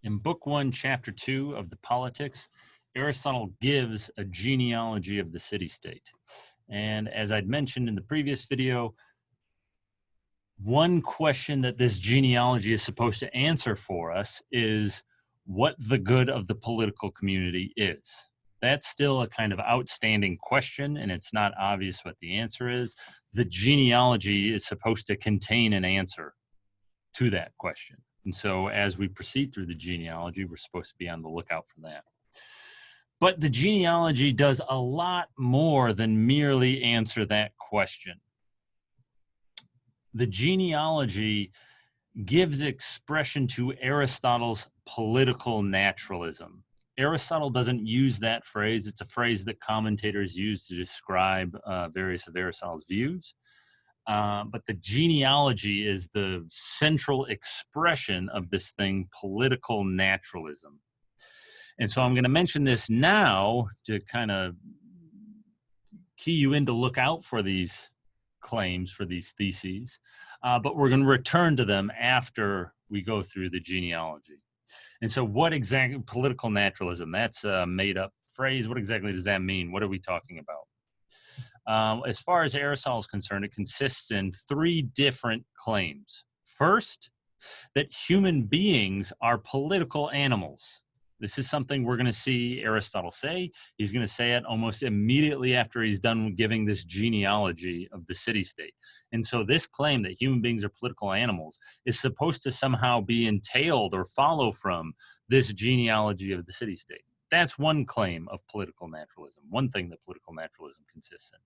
In Book 1, Chapter 2 of the Politics, Aristotle gives a genealogy of the city-state. And as I'd mentioned in the previous video, one question that this genealogy is supposed to answer for us is what the good of the political community is. That's still a kind of outstanding question, and it's not obvious what the answer is. The genealogy is supposed to contain an answer to that question. And so as we proceed through the genealogy, we're supposed to be on the lookout for that. But the genealogy does a lot more than merely answer that question. The genealogy gives expression to Aristotle's political naturalism. Aristotle doesn't use that phrase. It's a phrase that commentators use to describe various of Aristotle's views. But the genealogy is the central expression of this thing, political naturalism. And so I'm going to mention this now to kind of key you in to look out for these claims, for these theses. But we're going to return to them after we go through the genealogy. And so what exactly, political naturalism, that's a made up phrase. What exactly does that mean? What are we talking about? As far as Aristotle is concerned, it consists in three different claims. First, that human beings are political animals. This is something we're going to see Aristotle say. He's going to say it almost immediately after he's done giving this genealogy of the city-state. And so this claim that human beings are political animals is supposed to somehow be entailed or follow from this genealogy of the city-state. That's one claim of political naturalism, one thing that political naturalism consists in.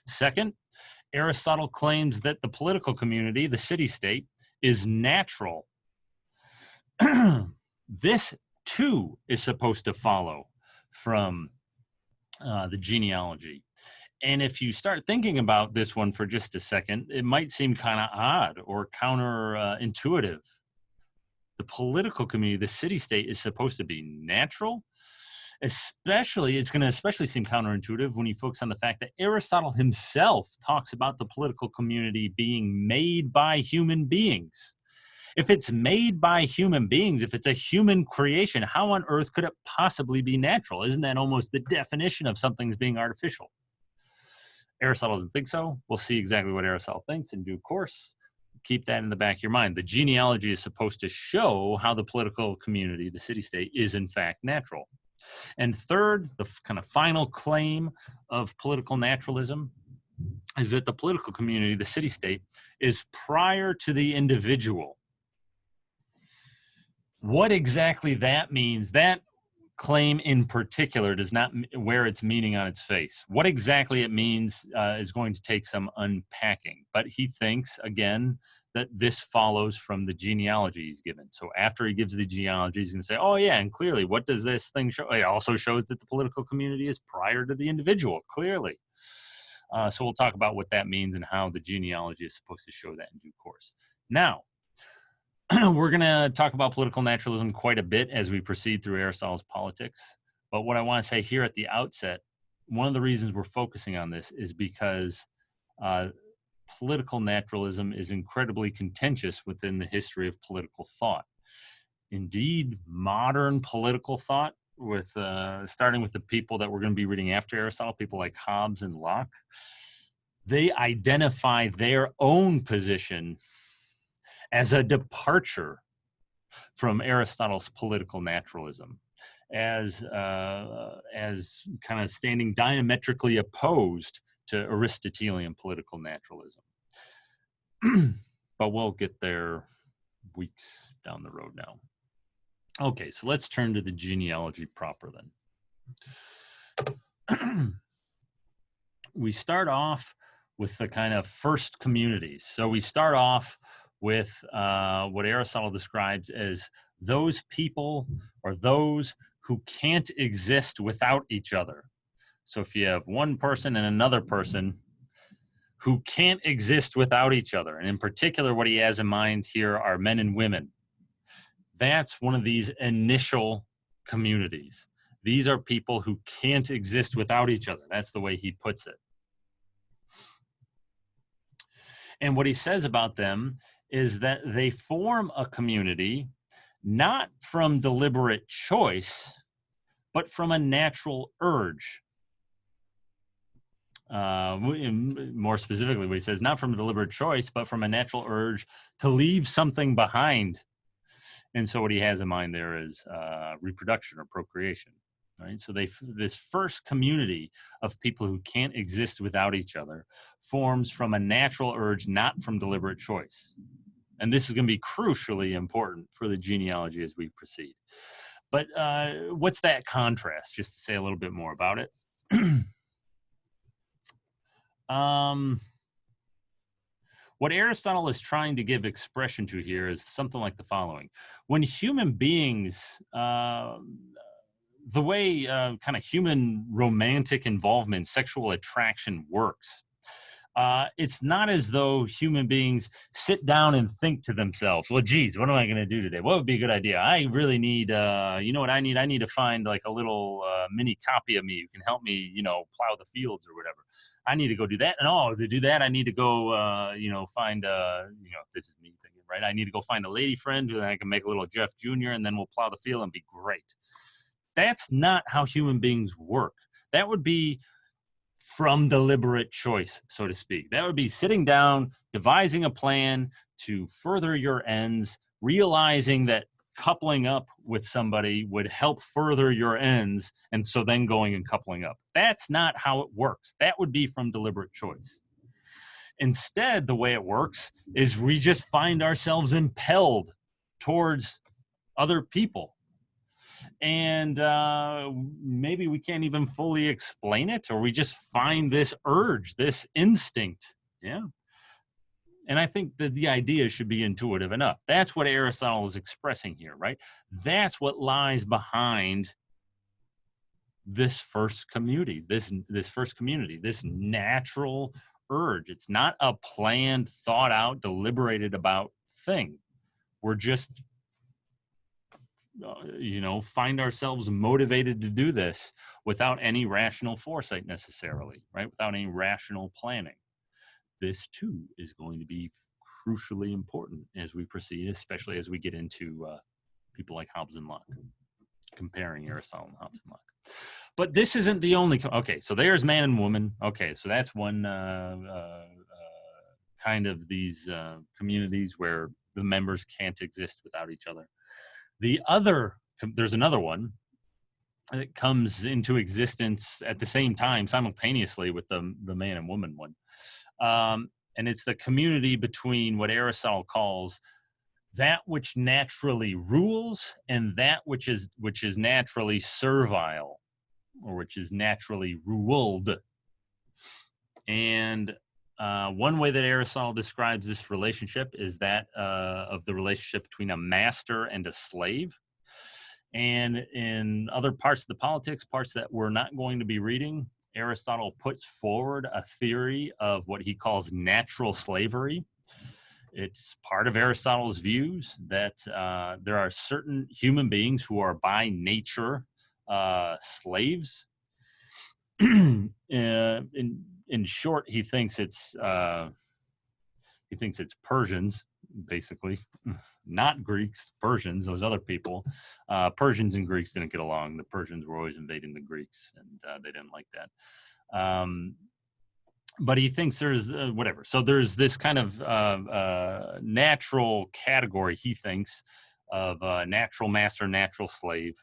Second, Aristotle claims that the political community, the city-state, is natural. This too is supposed to follow from the genealogy. And if you start thinking about this one for just a second, it might seem kind of odd or counterintuitive. The political community, the city-state, is supposed to be natural. It's going to especially seem counterintuitive when you focus on the fact that Aristotle himself talks about the political community being made by human beings. If it's made by human beings, if it's a human creation, how on earth could it possibly be natural? Isn't that almost the definition of something's being artificial? Aristotle doesn't think so. We'll see exactly what Aristotle thinks in due course. Keep that in the back of your mind. The genealogy is supposed to show how the political community, the city-state, is in fact natural. And third, the kind of final claim of political naturalism is that the political community, the city-state, is prior to the individual. What exactly that means, that claim in particular does not wear its meaning on its face. What exactly it means is going to take some unpacking. But he thinks, again, that this follows from the genealogy he's given. So after he gives the genealogy, he's going to say, oh yeah, and clearly, what does this thing show? It also shows that the political community is prior to the individual, clearly. So we'll talk about what that means and how the genealogy is supposed to show that in due course. Now, we're going to talk about political naturalism quite a bit as we proceed through Aristotle's Politics. But what I want to say here at the outset, one of the reasons we're focusing on this is because political naturalism is incredibly contentious within the history of political thought. Indeed, modern political thought, with starting with the people that we're going to be reading after Aristotle, people like Hobbes and Locke, they identify their own position as a departure from Aristotle's political naturalism, as kind of standing diametrically opposed to Aristotelian political naturalism. But we'll get there weeks down the road now. Okay, so let's turn to the genealogy proper then. We start off with the kind of first communities. So we start off with what Aristotle describes as those people or those who can't exist without each other. So if you have one person and another person who can't exist without each other, and in particular what he has in mind here are men and women, that's one of these initial communities. These are people who can't exist without each other. That's the way he puts it. And what he says about them is that they form a community not from deliberate choice, but from a natural urge. More specifically, what he says, not from a deliberate choice, but from a natural urge to leave something behind. And so what he has in mind there is reproduction or procreation, right? So this first community of people who can't exist without each other forms from a natural urge, not from deliberate choice. And this is going to be crucially important for the genealogy as we proceed. But what's that contrast, just to say a little bit more about it? What Aristotle is trying to give expression to here is something like the following. When human beings, the way kind of human romantic involvement, sexual attraction works, it's not as though human beings sit down and think to themselves, well, geez, what am I going to do today? What would be a good idea? I really need, you know what I need? I need to find like a little mini copy of me who can help me, plow the fields or whatever. I need to go do that. And to do that, I need to go, find, this is me thinking, right? I need to go find a lady friend who I can make a little Jeff Jr. and then we'll plow the field and be great. That's not how human beings work. That would be from deliberate choice, so to speak. That would be sitting down, devising a plan to further your ends, realizing that coupling up with somebody would help further your ends, and so then going and coupling up. That's not how it works. That would be from deliberate choice. Instead, the way it works is we just find ourselves impelled towards other people. And maybe we can't even fully explain it, or we just find this urge, this instinct. Yeah. And I think that the idea should be intuitive enough. That's what Aristotle is expressing here, right? That's what lies behind this first community, this natural urge. It's not a planned, thought out, deliberated about thing. We're just find ourselves motivated to do this without any rational foresight necessarily, right? Without any rational planning. This too is going to be crucially important as we proceed, especially as we get into people like Hobbes and Locke, comparing Aristotle and Hobbes and Locke. But this isn't the only, okay, so there's man and woman. Okay, so that's one kind of these communities where the members can't exist without each other. There's another one that comes into existence at the same time, simultaneously with the man and woman one. And it's the community between what Aristotle calls that which naturally rules and that which is naturally servile, or which is naturally ruled. And one way that Aristotle describes this relationship is that of the relationship between a master and a slave. And in other parts of the politics, parts that we're not going to be reading, Aristotle puts forward a theory of what he calls natural slavery. It's part of Aristotle's views that there are certain human beings who are by nature slaves. In short, he thinks it's Persians, basically, not Greeks. Persians, those other people. Persians and Greeks didn't get along. The Persians were always invading the Greeks, and they didn't like that. But he thinks there's whatever. So there's this kind of natural category, he thinks, of natural master, natural slave.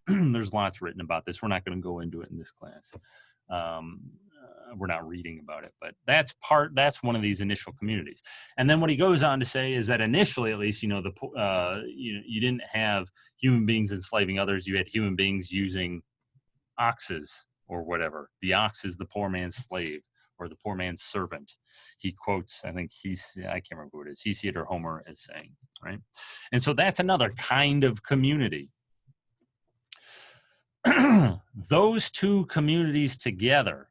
There's lots written about this. We're not going to go into it in this class. We're not reading about it, but that's one of these initial communities. And then what he goes on to say is that initially, at least, you didn't have human beings enslaving others. You had human beings using oxes or whatever. The ox is the poor man's slave or the poor man's servant. He quotes, I can't remember who it is, Hesiod or Homer as saying, right? And so that's another kind of community. Those two communities together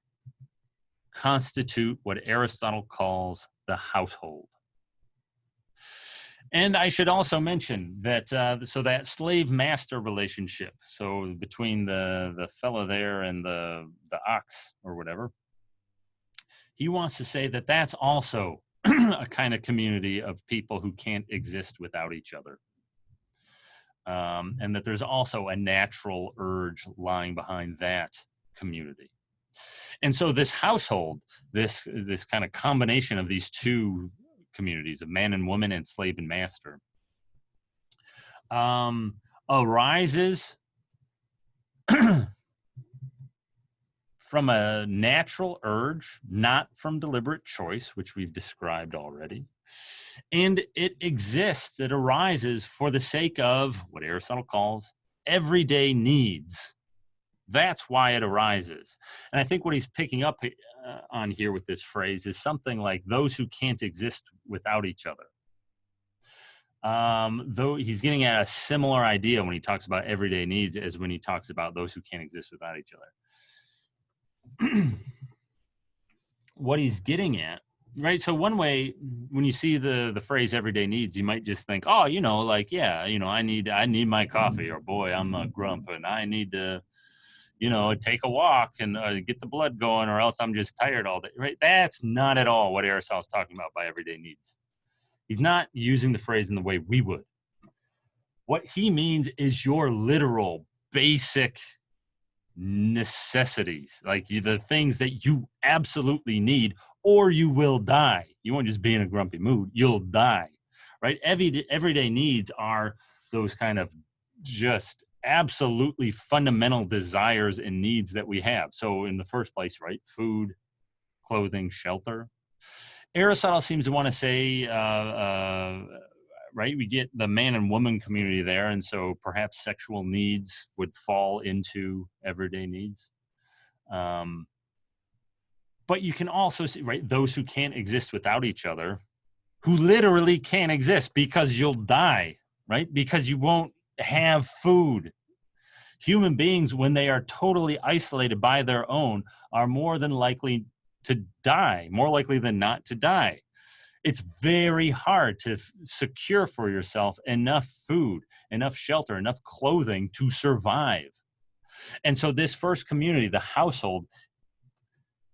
constitute what Aristotle calls the household. And I should also mention that so that slave-master relationship, so between the fella there and the ox or whatever, he wants to say that that's also a kind of community of people who can't exist without each other. and that there's also a natural urge lying behind that community. And so this household, this kind of combination of these two communities of man and woman and slave and master, arises from a natural urge, not from deliberate choice, which we've described already. And it exists, it arises for the sake of what Aristotle calls everyday needs. That's why it arises. And I think what he's picking up on here with this phrase is something like those who can't exist without each other. Though he's getting at a similar idea when he talks about everyday needs as when he talks about those who can't exist without each other. What he's getting at, right? So one way, when you see the phrase everyday needs, you might just think, oh, like, yeah, I need my coffee, or boy, I'm a grump and I need to, take a walk and get the blood going, or else I'm just tired all day, right? That's not at all what Aristotle's talking about by everyday needs. He's not using the phrase in the way we would. What he means is your literal, basic necessities, like the things that you absolutely need, or you will die. You won't just be in a grumpy mood, you'll die, right? Everyday needs are those kind of just absolutely fundamental desires and needs that we have. So in the first place, right, food, clothing, shelter. Aristotle seems to want to say, right, we get the man and woman community there, and so perhaps sexual needs would fall into everyday needs. But you can also see, right, those who can't exist without each other, who literally can't exist because you'll die, right? Because you won't have food. Human beings, when they are totally isolated by their own, are more than likely to die, more likely than not to die. It's very hard to secure for yourself enough food, enough shelter, enough clothing to survive. And so this first community, the household,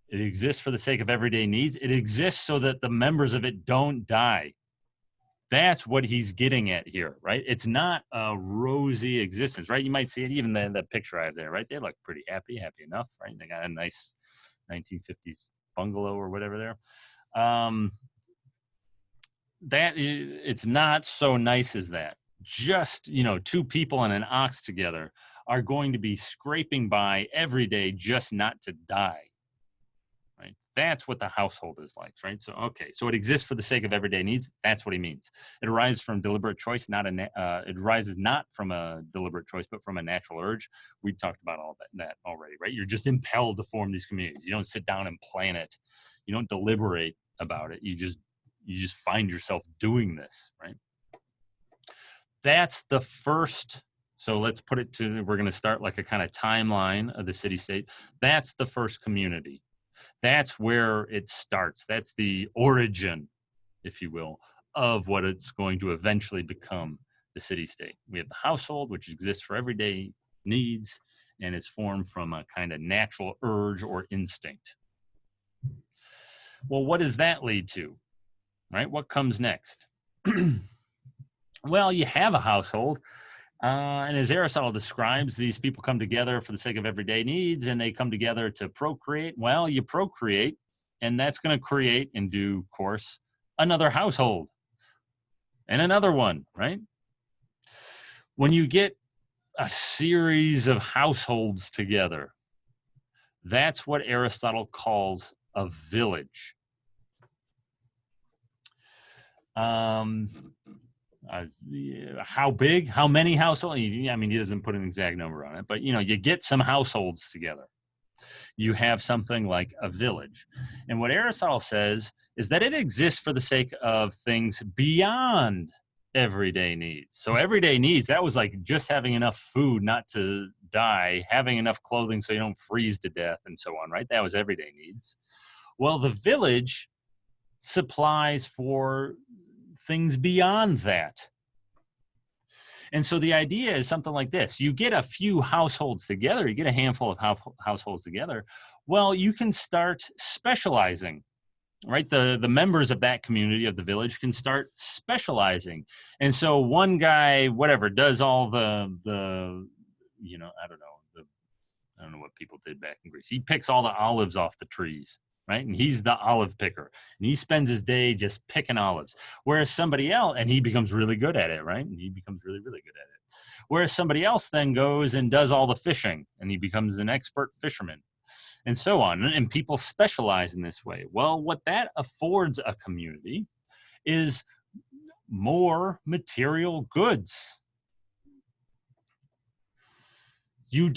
it exists for the sake of everyday needs. It exists so that the members of it don't die. That's what he's getting at here, right? It's not a rosy existence, right? You might see it even in the picture I have there, right? They look pretty happy enough, right? They got a nice 1950s bungalow or whatever there. It's not so nice as that. Just, two people and an ox together are going to be scraping by every day just not to die, right? That's what the household is like, right? So, okay, so it exists for the sake of everyday needs. That's what he means. It arises from deliberate choice, it arises not from a deliberate choice, but from a natural urge. We talked about all that already, right? You're just impelled to form these communities. You don't sit down and plan it. You don't deliberate about it. You just find yourself doing this, right? That's the first. So let's put it to, we're going to start like a kind of timeline of the city-state. That's the first community. That's where it starts. That's the origin, if you will, of what it's going to eventually become, the city-state. We have the household, which exists for everyday needs, and is formed from a kind of natural urge or instinct. Well, what does that lead to? Right? What comes next? Well, you have a household, and as Aristotle describes, these people come together for the sake of everyday needs, and they come together to procreate. Well, you procreate, and that's going to create, in due course, another household, and another one, right? When you get a series of households together, that's what Aristotle calls a village. How big, how many households? I mean, he doesn't put an exact number on it, but you get some households together. You have something like a village. And what Aristotle says is that it exists for the sake of things beyond everyday needs. So everyday needs, that was like just having enough food not to die, having enough clothing so you don't freeze to death, and so on, right? That was everyday needs. Well, the village supplies for things beyond that. And so the idea is something like this. You get a few households together, you get a handful of households together. Well, you can start specializing right? The members of that community, of the village, can start specializing. And so one guy, whatever, does all the I don't know what people did back in Greece. He picks all the olives off the trees, right? And he's the olive picker. And he spends his day just picking olives. Whereas somebody else, and he becomes really good at it, right? And he becomes really, really good at it. Whereas somebody else then goes and does all the fishing, and he becomes an expert fisherman, and so on. And people specialize in this way. Well, what that affords a community is more material goods. You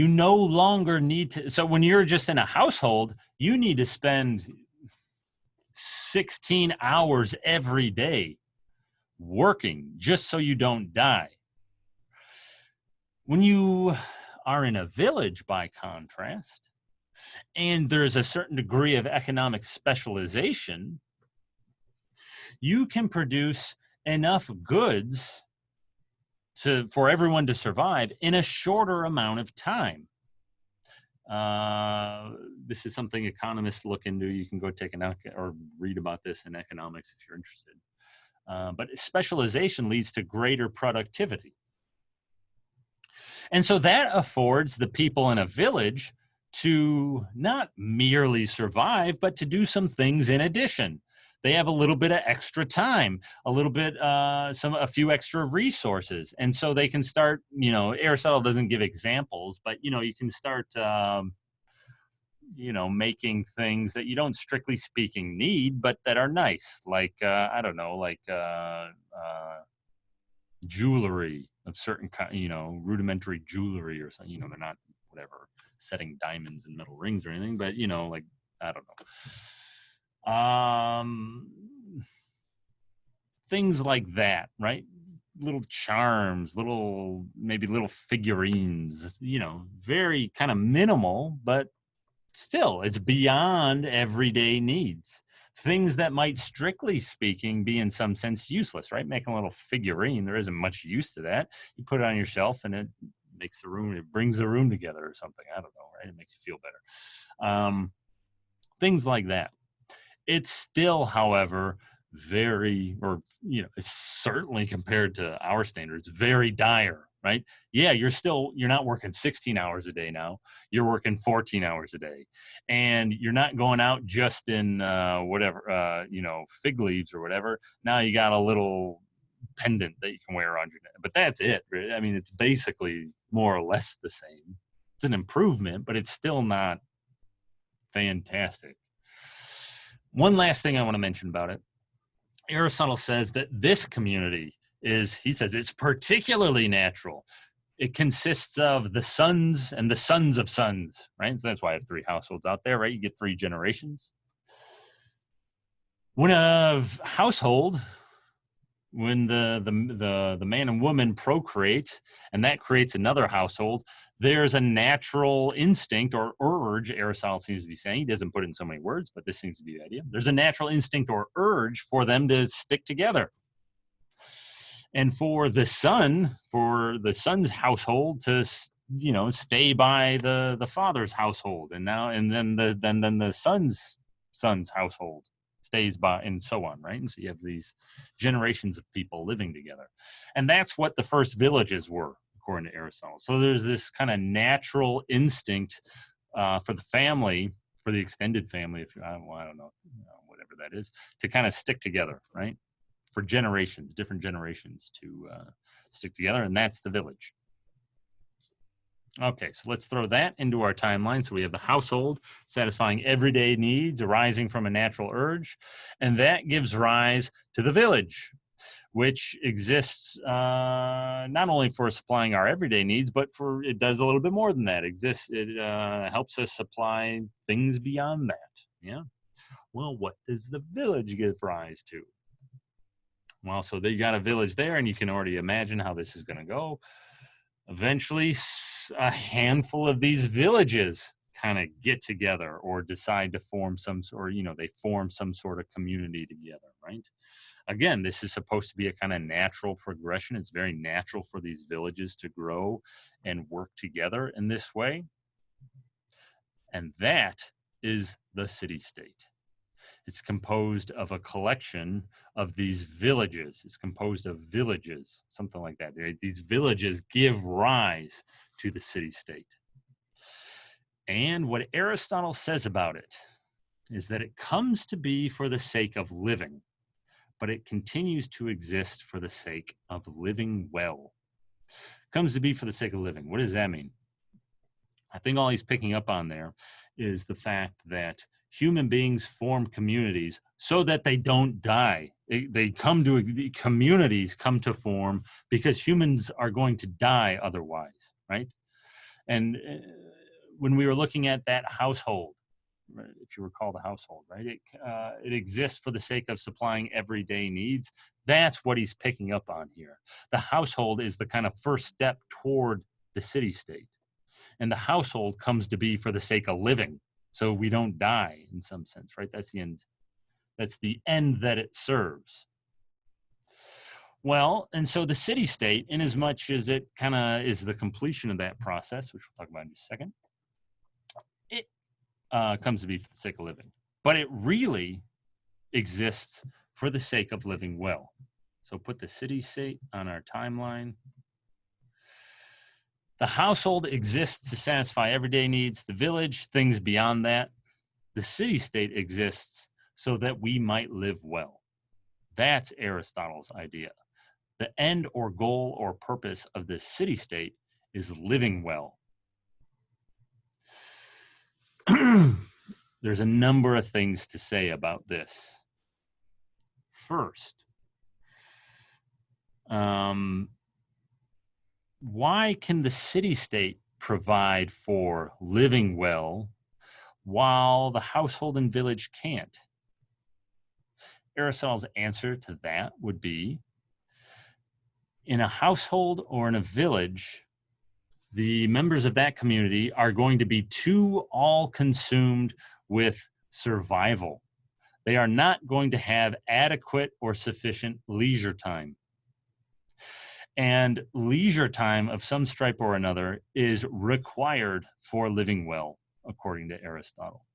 no longer need to. So when you're just in a household, you need to spend 16 hours every day working just so you don't die. When you are in a village, by contrast, and there's a certain degree of economic specialization, you can produce enough goods for everyone to survive in a shorter amount of time. This is something economists look into. You can go take or read about this in economics if you're interested. But specialization leads to greater productivity. And so that affords the people in a village to not merely survive, but to do some things in addition. They have a little bit of extra time, a little bit, a few extra resources. And so they can start, Aristotle doesn't give examples, but, you can start, making things that you don't strictly speaking need, but that are nice. Like, jewelry of certain kind, rudimentary jewelry or something, they're not, whatever, setting diamonds and metal rings or anything, but, like, I don't know. Things like that, right? Little charms, maybe little figurines, very kind of minimal, but still it's beyond everyday needs. Things that might, strictly speaking, be in some sense useless, right? Making a little figurine, there isn't much use to that. You put it on your shelf and it brings the room together or something. I don't know, right? It makes you feel better. Things like that. It's still, however, it's certainly, compared to our standards, very dire, right? Yeah, you're not working 16 hours a day now. You're working 14 hours a day. And you're not going out just in fig leaves or whatever. Now you got a little pendant that you can wear around your neck. But that's it, right? I mean, it's basically more or less the same. It's an improvement, but it's still not fantastic. One last thing I want to mention about it. Aristotle says that this community it's particularly natural. It consists of the sons and the sons of sons, right? So that's why I have 3 households out there, right? You get 3 generations. When a household, when the man and woman procreate, and that creates another household, there's a natural instinct or urge, Aristotle seems to be saying. He doesn't put it in so many words, but this seems to be the idea. There's a natural instinct or urge for them to stick together. And for the son's household to, stay by the father's household, and then the son's household stays by, and so on, right? And so you have these generations of people living together. And that's what the first villages were, according to Aristotle. So there's this kind of natural instinct for the family, for the extended family, I don't know, whatever that is, to kind of stick together, right? For generations, different generations to stick together, and that's the village. Okay, so let's throw that into our timeline. So we have the household satisfying everyday needs arising from a natural urge, and that gives rise to the village, which exists not only for supplying our everyday needs, but it does a little bit more than that. It helps us supply things beyond that. Yeah. Well, what does the village give rise to? Well, so you got a village there, and you can already imagine how this is going to go. Eventually, a handful of these villages kind of get together or decide to form they form some sort of community together, right? Again, this is supposed to be a kind of natural progression. It's very natural for these villages to grow and work together in this way. And that is the city-state. It's composed of a collection of these villages. It's composed of villages, something like that. These villages give rise to the city-state. And what Aristotle says about it is that it comes to be for the sake of living, but it continues to exist for the sake of living well. Comes to be for the sake of living. What does that mean? I think all he's picking up on there is the fact that human beings form communities so that they don't die. They come to, the communities come to form because humans are going to die otherwise, right? And when we were looking at that household, right, if you recall the household, right? It exists for the sake of supplying everyday needs. That's what he's picking up on here. The household is the kind of first step toward the city-state. And the household comes to be for the sake of living, so we don't die in some sense, right? That's the end. That's the end that it serves. Well, and so the city-state, in as much as it kind of is the completion of that process, which we'll talk about in just a second, it comes to be for the sake of living. But it really exists for the sake of living well. So put the city-state on our timeline. The household exists to satisfy everyday needs. The village, things beyond that. The city-state exists so that we might live well. That's Aristotle's idea. The end or goal or purpose of the city-state is living well. There's a number of things to say about this. First, why can the city-state provide for living well while the household and village can't? Aristotle's answer to that would be, in a household or in a village, the members of that community are going to be too all-consumed with survival. They are not going to have adequate or sufficient leisure time. And leisure time of some stripe or another is required for living well, according to Aristotle.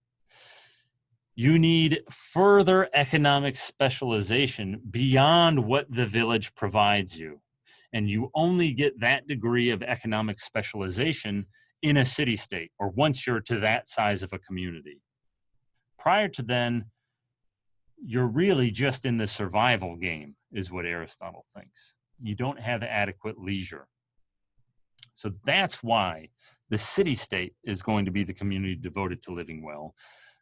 You need further economic specialization beyond what the village provides you. And you only get that degree of economic specialization in a city-state, or once you're to that size of a community. Prior to then, you're really just in the survival game, is what Aristotle thinks. You don't have adequate leisure. So that's why the city-state is going to be the community devoted to living well.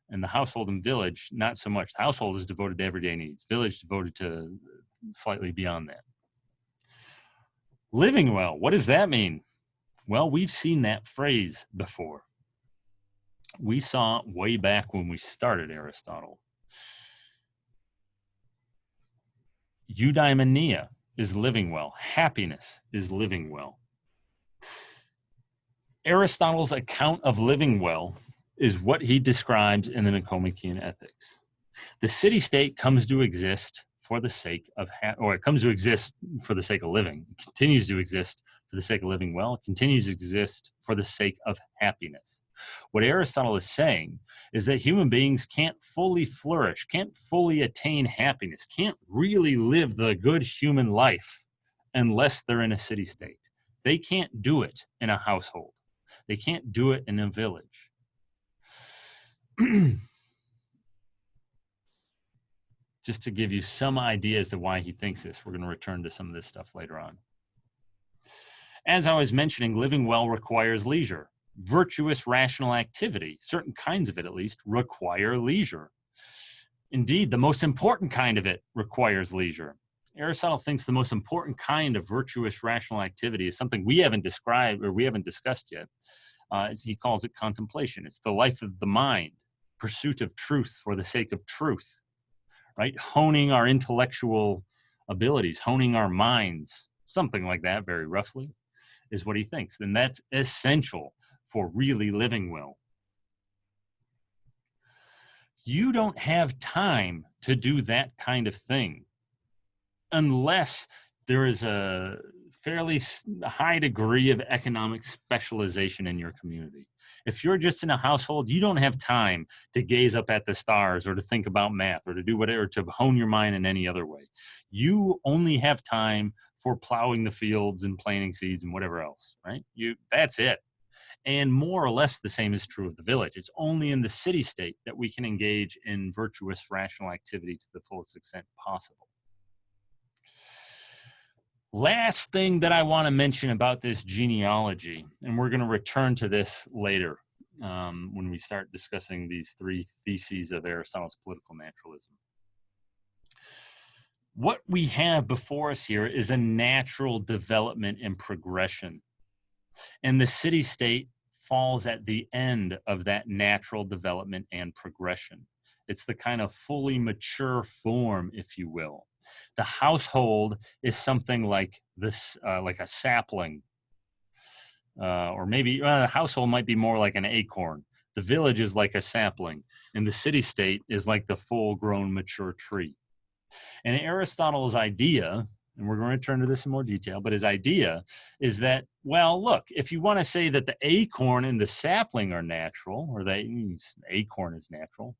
And the household and village, not so much. The household is devoted to everyday needs. Village devoted to slightly beyond that. Living well, what does that mean? Well, we've seen that phrase before. We saw it way back when we started Aristotle. Eudaimonia is living well. Happiness is living well. Aristotle's account of living well is what he describes in the Nicomachean Ethics. The city-state comes to exist for the sake of, it comes to exist for the sake of living. It continues to exist for the sake of living well. It continues to exist for the sake of happiness. What Aristotle is saying is that human beings can't fully flourish, can't fully attain happiness, can't really live the good human life unless they're in a city-state. They can't do it in a household. They can't do it in a village. Just to give you some idea as to why he thinks this, we're going to return to some of this stuff later on. As I was mentioning, living well requires leisure. Virtuous, rational activity, certain kinds of it at least, require leisure. Indeed, the most important kind of it requires leisure. Aristotle thinks the most important kind of virtuous, rational activity is something we haven't described or we haven't discussed yet. He calls it contemplation. It's the life of the mind, pursuit of truth for the sake of truth, right? Honing our intellectual abilities, honing our minds, something like that, very roughly, is what he thinks. And that's essential for really living well. You don't have time to do that kind of thing unless there is a fairly high degree of economic specialization in your community. If you're just in a household, you don't have time to gaze up at the stars or to think about math or to do whatever, to hone your mind in any other way. You only have time for plowing the fields and planting seeds and whatever else, right? That's it. And more or less the same is true of the village. It's only in the city state that we can engage in virtuous rational activity to the fullest extent possible. Last thing that I want to mention about this genealogy, and we're going to return to this later when we start discussing these three theses of Aristotle's political naturalism. What we have before us here is a natural development and progression. And the city state falls at the end of that natural development and progression. It's the kind of fully mature form, if you will. The household is something like this, like a sapling, or maybe the household might be more like an acorn. The village is like a sapling, and the city state is like the full-grown mature tree. And Aristotle's idea, and we're going to turn to this in more detail, but his idea is that, well, look, if you want to say that the acorn and the sapling are natural, or the acorn is natural,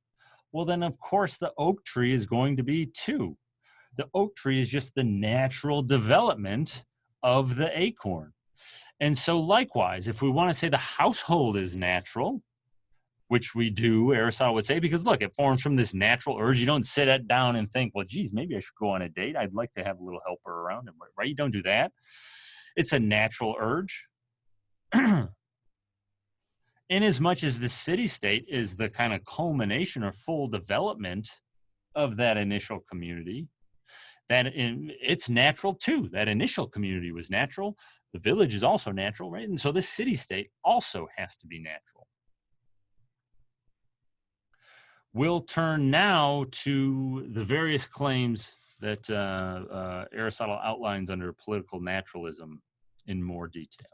well, then of course the oak tree is going to be too. The oak tree is just the natural development of the acorn. And so likewise, if we want to say the household is natural, which we do, Aristotle would say, because look, it forms from this natural urge. You don't sit it down and think, well, geez, maybe I should go on a date. I'd like to have a little helper around, right? You don't do that. It's a natural urge. Inasmuch as the city state is the kind of culmination or full development of that initial community, it's natural too. That initial community was natural. The village is also natural, right? And so the city state also has to be natural. We'll turn now to the various claims that Aristotle outlines under political naturalism in more detail.